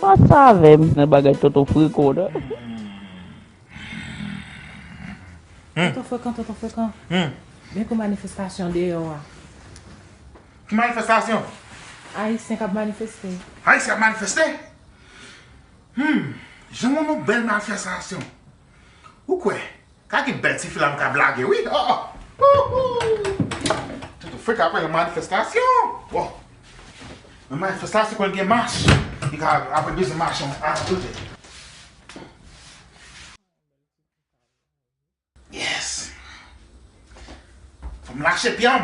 Pas savem, nan bagay toto friko da. Tonton Fréquent. Ben kon manifestasyon de yo a. Ki manifestasyon? Haïtien kap manifeste. Haïtien manifeste? Jamon nou bel manifestasyon. Ou kwe? Kaki bel ti filam ka blage, oui? Toto Fréquent apre yon manifestasyon. Yon manifestasyon kon gen march. Yon ka apre bise march an adote. Yes. Faut me lâcher piam.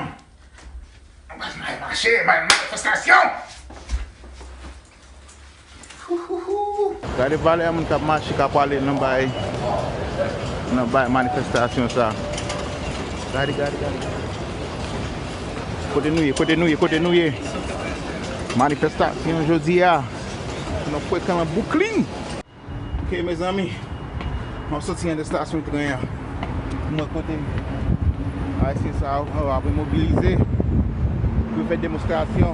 On va me lâcher, ma manifestation. Gade vale moun kap marche kap pale nan bay manifestasyon sa. Gade. Kote nou ye. Manifestasyon jodi ya. Nou fwe kan la bouklin. Ok mes amis. On sorti de stasyon tren ya. Mwen kote. Ay se sa apre mobilize. Pou fè demonstrasyon.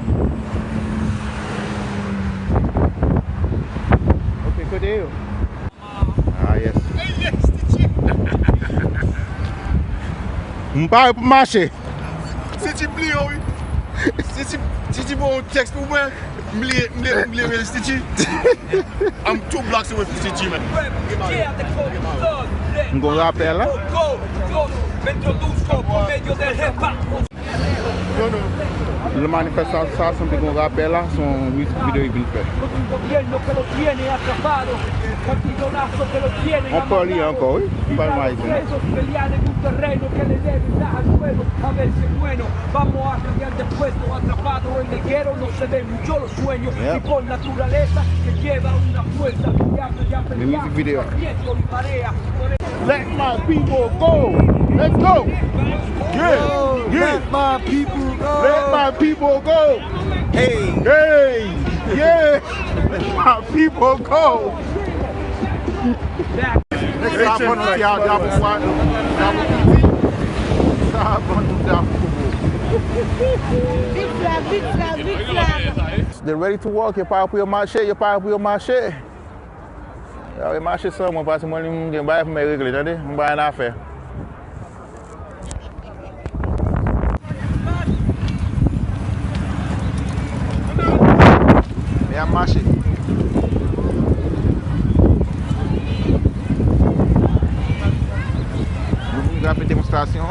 Ok, kote yo. Yes. Mpa pou marche. Se ti pli yo, oui. Si ti bon tekst pou mwen, mle re Stitchy. I'm 2 blocks away from Stitchy, man. Ngon rappel la? Le manifestasyon de ngon rappel la, son musique vidéo bin fè. On peut lire encore, oui? Pas mal. The music video. Let my people go. Let's go. Yeah. Let my people go. Let my people go. Hey. Yeah. Let my people go. They're ready to walk. You parle pour your marché. Yo marché ça moi parce que moi j'ai bail pour me régler, attendez, on bail en affaire. Et à marché. Nous avons fait démonstration.